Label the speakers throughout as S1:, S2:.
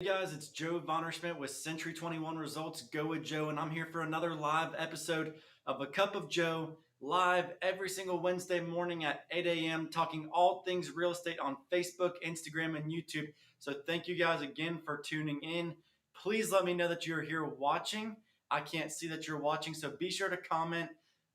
S1: Hey guys, it's Joe Vonnerschmidt with Century 21 Results Go with Joe, and I'm here for another live episode of A Cup of Joe, live every single Wednesday morning at 8 a.m., talking all things real estate on Facebook, Instagram, and YouTube. So thank you guys again for tuning in. Please let me know that you're here watching. I can't see that you're watching, so be sure to comment.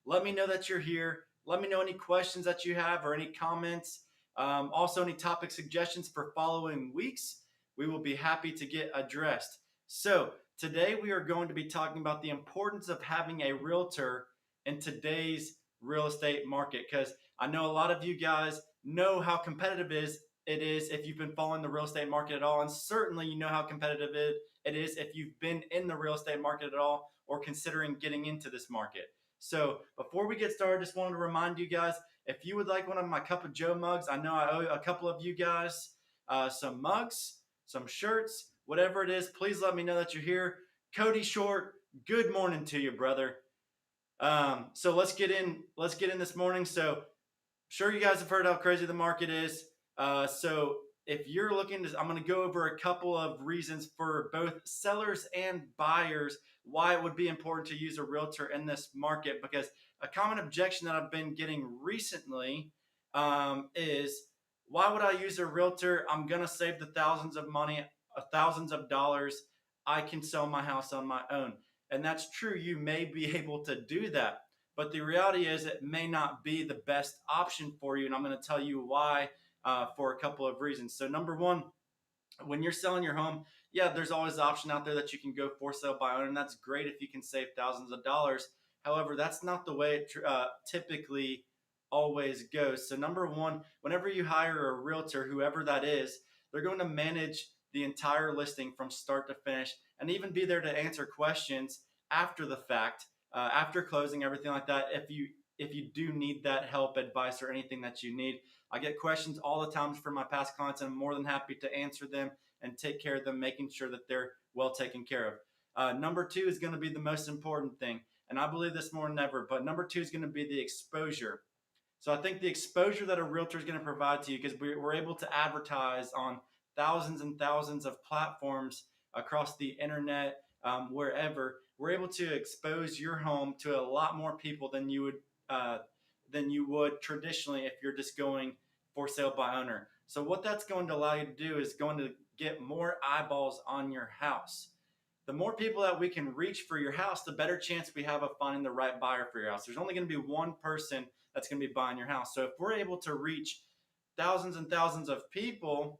S1: Let me know that you're here. Let me know any questions that you have or any comments. Also, any topic suggestions for following weeks we will be happy to get addressed. So, today we are going to be talking about the importance of having a realtor in today's real estate market because I know a lot of you guys know how competitive it is if you've been following the real estate market at all, and certainly you know how competitive it is if you've been in the real estate market at all or considering getting into this market. So, before we get started, just wanted to remind you guys if you would like one of my Cup of Joe mugs, I know I owe a couple of you guys some mugs, some shirts, whatever it is, please let me know that you're here. Cody Short, good morning to you, brother. So let's get in. Let's get in this morning. So sure you guys have heard how crazy the market is. So if you're looking to, I'm going to go over a couple of reasons for both sellers and buyers why it would be important to use a realtor in this market. Because a common objection that I've been getting recently is why would I use a realtor? I'm going to save the thousands of money, thousands of dollars. I can sell my house on my own. And that's true. You may be able to do that. But the reality is, it may not be the best option for you. And I'm going to tell you why for a couple of reasons. So, number one, when you're selling your home, yeah, there's always the option out there that you can go for sale by owner. And that's great if you can save thousands of dollars. However, that's not the way it typically always goes. So, number one, whenever you hire a realtor, whoever that is, they're going to manage the entire listing from start to finish and even be there to answer questions after the fact, after closing, everything like that. If you do need that help, advice, or anything that you need, I get questions all the time from my past clients, and I'm more than happy to answer them and take care of them, making sure that they're well taken care of. Number two is going to be the most important thing, and I believe this more than ever. But number two is going to be the exposure. So I think the exposure that a realtor is going to provide to you, because we're able to advertise on thousands and thousands of platforms across the internet, wherever, we're able to expose your home to a lot more people uh, than you would traditionally if you're just going for sale by owner. So what that's going to allow you to do is going to get more eyeballs on your house. The more people that we can reach for your house, the better chance we have of finding the right buyer for your house. There's only going to be one person that's going to be buying your house. So if we're able to reach thousands and thousands of people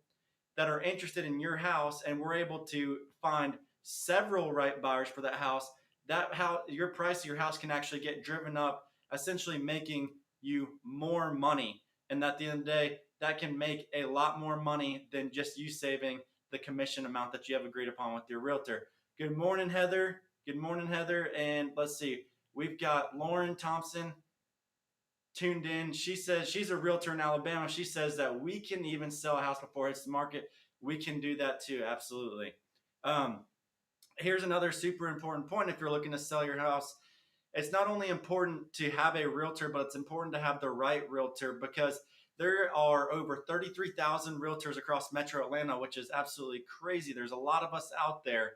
S1: that are interested in your house, and we're able to find several right buyers for that house, your price of your house can actually get driven up, essentially making you more money. And at the end of the day, that can make a lot more money than just you saving the commission amount that you have agreed upon with your realtor. Good morning, Heather. Good morning, Heather. And let's see, we've got Lauren Thompson tuned in. She says she's a realtor in Alabama. She says that we can even sell a house before it's the market. We can do that too. Absolutely. Um, Here's another super important point. If you're looking to sell your house, it's not only important to have a realtor, but it's important to have the right realtor, because there are over 33,000 realtors across Metro Atlanta, which is absolutely crazy. There's a lot of us out there,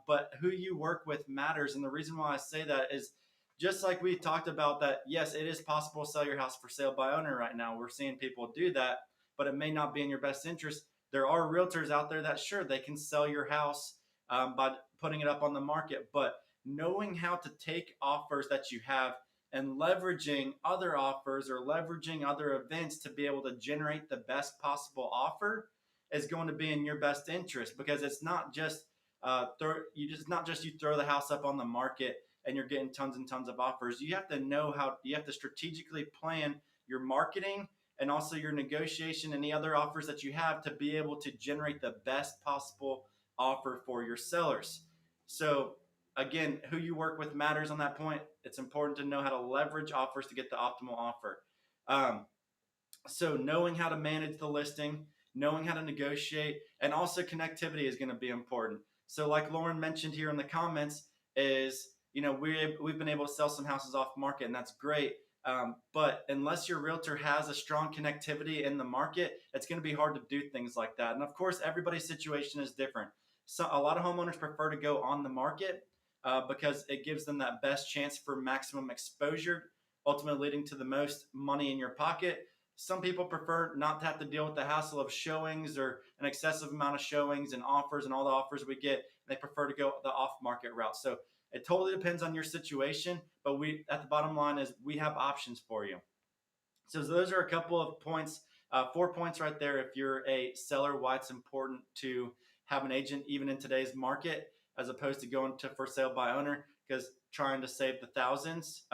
S1: but who you work with matters. And the reason why I say that is just like we talked about, that yes, it is possible to sell your house for sale by owner right now. We're seeing people do that, but it may not be in your best interest. There are realtors out there that sure, they can sell your house by putting it up on the market, but knowing how to take offers that you have and leveraging other offers or leveraging other events to be able to generate the best possible offer is going to be in your best interest, because it's not just you throw the house up on the market and you're getting tons and tons of offers. You have to know how you have to strategically plan your marketing and also your negotiation and the other offers that you have to be able to generate the best possible offer for your sellers. So again, who you work with matters on that point. It's important to know how to leverage offers to get the optimal offer. Um, so knowing how to manage the listing, knowing how to negotiate, and also connectivity is going to be important. So like Lauren mentioned here in the comments, is we've been able to sell some houses off market, and that's great. But unless your realtor has a strong connectivity in the market, it's going to be hard to do things like that. And of course, everybody's situation is different. So a lot of homeowners prefer to go on the market because it gives them that best chance for maximum exposure, ultimately leading to the most money in your pocket. Some people prefer not to have to deal with the hassle of showings or an excessive amount of showings and offers and all the offers we get. They prefer to go the off market route. So it totally depends on your situation, but we at the bottom line is we have options for you. So those are a couple of points, 4 points right there. If you're a seller, why it's important to have an agent even in today's market, as opposed to going to for sale by owner, because trying to save the thousands,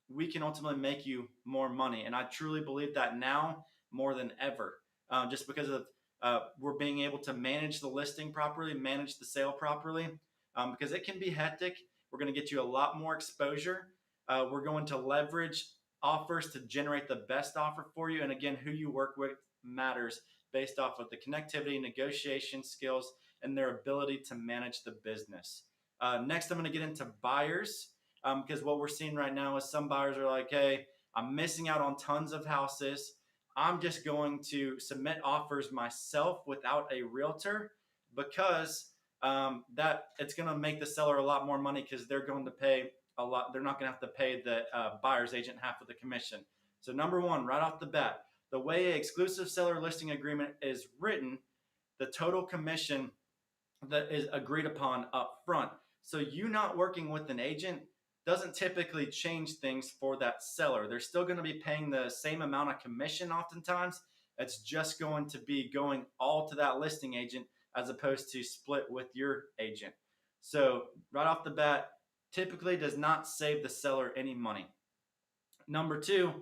S1: we can ultimately make you more money. And I truly believe that now more than ever, just because of we're being able to manage the listing properly, manage the sale properly, because it can be hectic. We're going to get you a lot more exposure. We're going to leverage offers to generate the best offer for you. And again, who you work with matters based off of the connectivity, negotiation skills, and their ability to manage the business. Next, I'm going to get into buyers because what we're seeing right now is some buyers are like, hey, I'm missing out on tons of houses. I'm just going to submit offers myself without a realtor because that it's going to make the seller a lot more money because they're going to pay a lot. They're not going to have to pay the buyer's agent half of the commission. So number one, right off the bat, the way an exclusive seller listing agreement is written, the total commission that is agreed upon up front. So you not working with an agent doesn't typically change things for that seller. They're still going to be paying the same amount of commission oftentimes. It's just going to be going all to that listing agent as opposed to split with your agent. So right off the bat, typically does not save the seller any money. Number two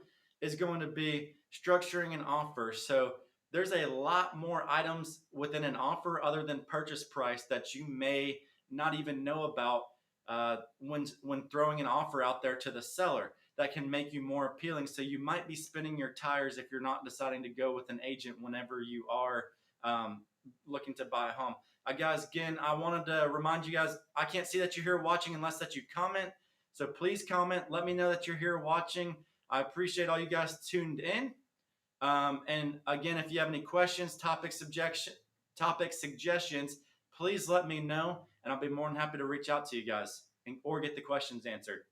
S1: is going to be structuring an offer. So there's a lot more items within an offer other than purchase price that you may not even know about when throwing an offer out there to the seller that can make you more appealing. So you might be spinning your tires if you're not deciding to go with an agent whenever you are looking to buy a home. Guys, again, I wanted to remind you guys, I can't see that you're here watching unless that you comment. So please comment. Let me know that you're here watching. I appreciate all you guys tuned in. And again, if you have any questions, topic suggestions, please let me know, and I'll be more than happy to reach out to you guys or get the questions answered.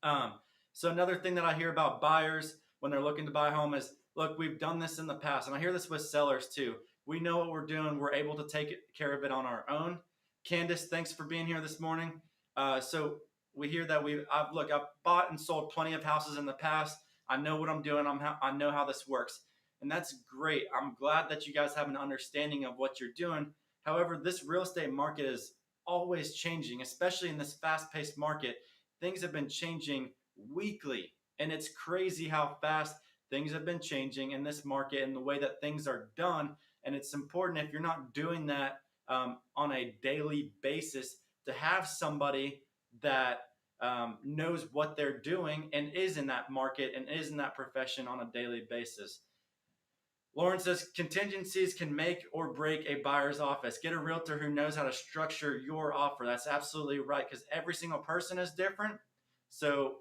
S1: Um, so another thing that I hear about buyers when they're looking to buy a home is, look, we've done this in the past, and I hear this with sellers too. We know what we're doing. We're able to take care of it on our own. Candace, thanks for being here this morning. So we hear that I've bought and sold plenty of houses in the past. I know what I'm doing. I know how this works. And that's great. I'm glad that you guys have an understanding of what you're doing. However, this real estate market is always changing, especially in this fast-paced market. Things have been changing weekly, and it's crazy how fast things have been changing in this market and the way that things are done. And it's important, if you're not doing that on a daily basis, to have somebody that knows what they're doing and is in that market and is in that profession on a daily basis. Lauren says contingencies can make or break a buyer's office. Get a realtor who knows how to structure your offer. That's absolutely right, because every single person is different. So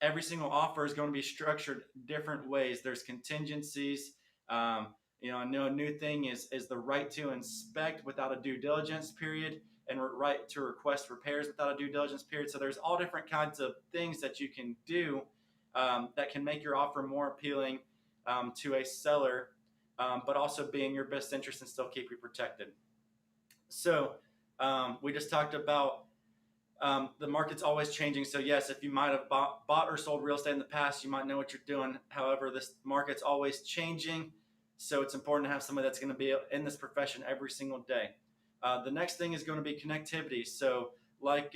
S1: every single offer is going to be structured different ways. There's contingencies. I know a new thing is the right to inspect without a due diligence period, and right to request repairs without a due diligence period. So there's all different kinds of things that you can do that can make your offer more appealing to a seller, but also be in your best interest and still keep you protected. So we just talked about the market's always changing. So yes, if you might have bought or sold real estate in the past, you might know what you're doing. However, this market's always changing. So it's important to have somebody that's going to be in this profession every single day. The next thing is going to be connectivity. So like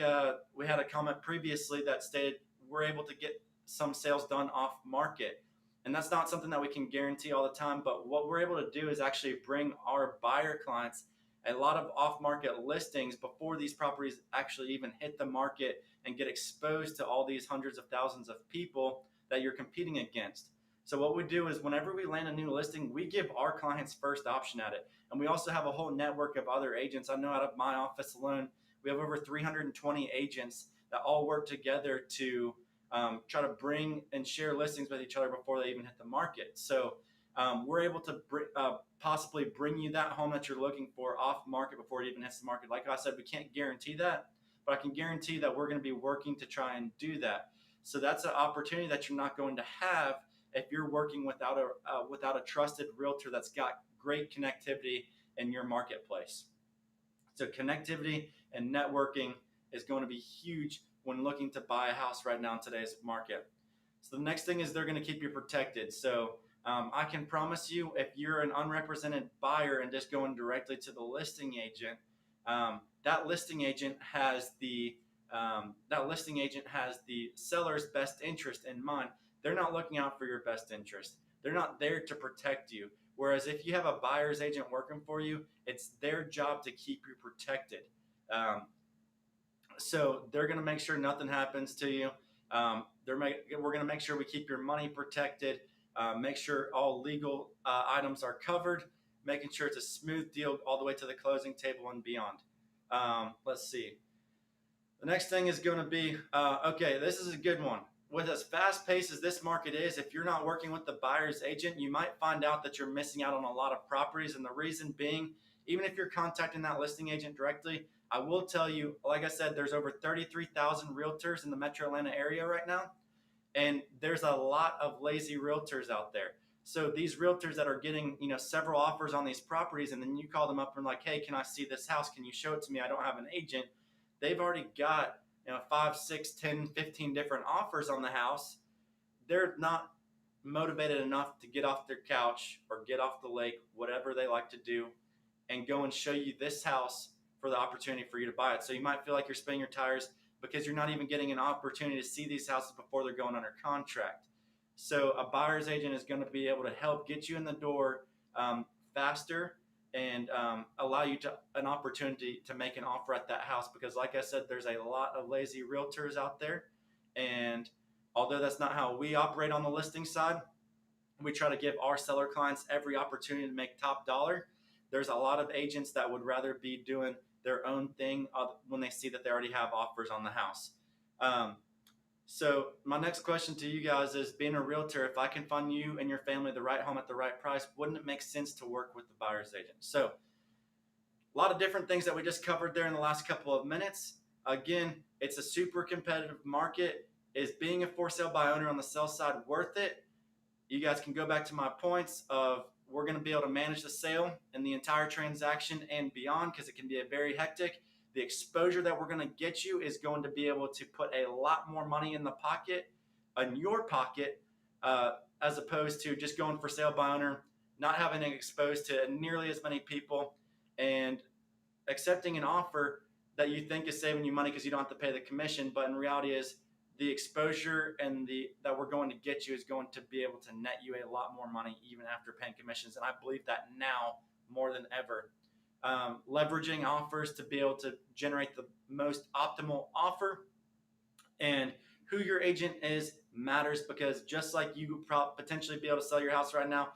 S1: we had a comment previously that stated we're able to get some sales done off market. And that's not something that we can guarantee all the time. But what we're able to do is actually bring our buyer clients a lot of off-market listings before these properties actually even hit the market and get exposed to all these hundreds of thousands of people that you're competing against. So what we do is whenever we land a new listing, we give our clients first option at it. And we also have a whole network of other agents. I know out of my office alone, we have over 320 agents that all work together to try to bring and share listings with each other before they even hit the market. So we're able to possibly bring you that home that you're looking for off market before it even hits the market. Like I said, we can't guarantee that, but I can guarantee that we're going to be working to try and do that. So that's an opportunity that you're not going to have if you're working without a trusted realtor that's got great connectivity in your marketplace. So connectivity and networking is going to be huge when looking to buy a house right now in today's market. So the next thing is they're going to keep you protected. So I can promise you, if you're an unrepresented buyer and just going directly to the listing agent, that listing agent has the seller's best interest in mind. They're not looking out for your best interest. They're not there to protect you. Whereas if you have a buyer's agent working for you, it's their job to keep you protected. Um, so they're going to make sure nothing happens to you. We're going to make sure we keep your money protected, make sure all legal items are covered, making sure it's a smooth deal all the way to the closing table and beyond. Let's see. The next thing is going to be okay, this is a good one. With as fast paced as this market is, if you're not working with the buyer's agent, you might find out that you're missing out on a lot of properties. And the reason being, even if you're contacting that listing agent directly, I will tell you, like I said, there's over 33,000 realtors in the metro Atlanta area right now. And there's a lot of lazy realtors out there. So these realtors that are getting, several offers on these properties, and then you call them up and like, hey, can I see this house? Can you show it to me? I don't have an agent. They've already got 5, 6, 10, 15 different offers on the house. They're not motivated enough to get off their couch or get off the lake, whatever they like to do, and go and show you this house for the opportunity for you to buy it. So you might feel like you're spinning your tires because you're not even getting an opportunity to see these houses before they're going under contract. So a buyer's agent is going to be able to help get you in the door faster and allow you an opportunity to make an offer at that house, because like I said, there's a lot of lazy realtors out there. And although that's not how we operate on the listing side, we try to give our seller clients every opportunity to make top dollar. There's a lot of agents that would rather be doing their own thing when they see that they already have offers on the house. So my next question to you guys is, being a realtor, if I can find you and your family the right home at the right price, wouldn't it make sense to work with the buyer's agent? So a lot of different things that we just covered there in the last couple of minutes. Again, it's a super competitive market. Is being a for sale by owner on the sell side worth it? You guys can go back to my points of, we're going to be able to manage the sale and the entire transaction and beyond, because it can be a very hectic. The exposure that we're going to get you is going to be able to put a lot more money in your pocket, as opposed to just going for sale by owner, not having it exposed to nearly as many people, and accepting an offer that you think is saving you money because you don't have to pay the commission, but in reality is the exposure and that we're going to get you is going to be able to net you a lot more money even after paying commissions. And I believe that now more than ever. Leveraging offers to be able to generate the most optimal offer, and who your agent is matters, because just like you could potentially be able to sell your house right now,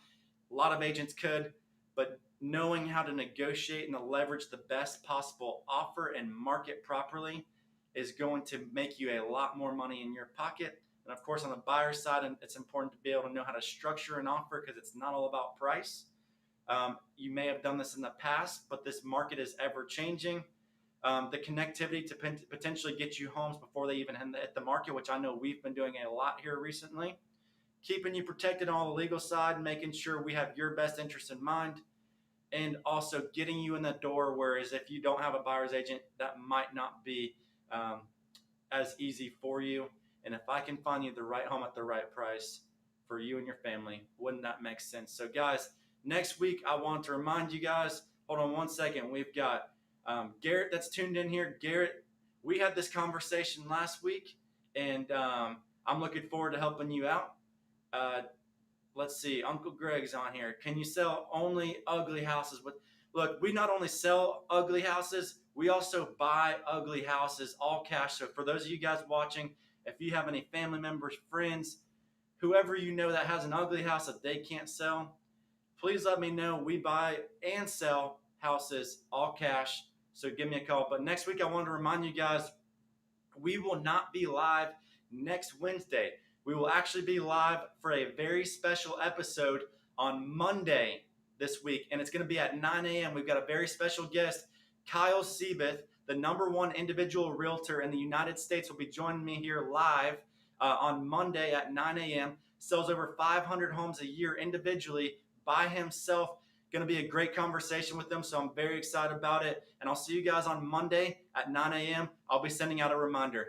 S1: a lot of agents could, but knowing how to negotiate and to leverage the best possible offer and market properly is going to make you a lot more money in your pocket. And of course, on the buyer side, it's important to be able to know how to structure an offer, because it's not all about price. You may have done this in the past, but this market is ever changing. The connectivity to potentially get you homes before they even hit the market, which I know we've been doing a lot here recently. Keeping you protected on the legal side, making sure we have your best interest in mind, and also getting you in the door. Whereas if you don't have a buyer's agent, that might not be as easy for you. And if I can find you the right home at the right price for you and your family, wouldn't that make sense? So guys, next week, I want to remind you guys, hold on one second. We've got Garrett that's tuned in here. Garrett, we had this conversation last week, and I'm looking forward to helping you out. Let's see, Uncle Greg's on here. Can you sell only ugly houses? Look, we not only sell ugly houses, we also buy ugly houses, all cash. So for those of you guys watching, if you have any family members, friends, whoever you know that has an ugly house that they can't sell, please let me know. We buy and sell houses, all cash. So give me a call. But next week, I wanted to remind you guys, we will not be live next Wednesday. We will actually be live for a very special episode on Monday this week, and it's going to be at 9 a.m. We've got a very special guest, Kyle Seabeth, the #1 individual realtor in the United States, will be joining me here live on Monday at 9 a.m. Sells over 500 homes a year individually by himself. Going to be a great conversation with them, so I'm very excited about it. And I'll see you guys on Monday at 9 a.m. I'll be sending out a reminder.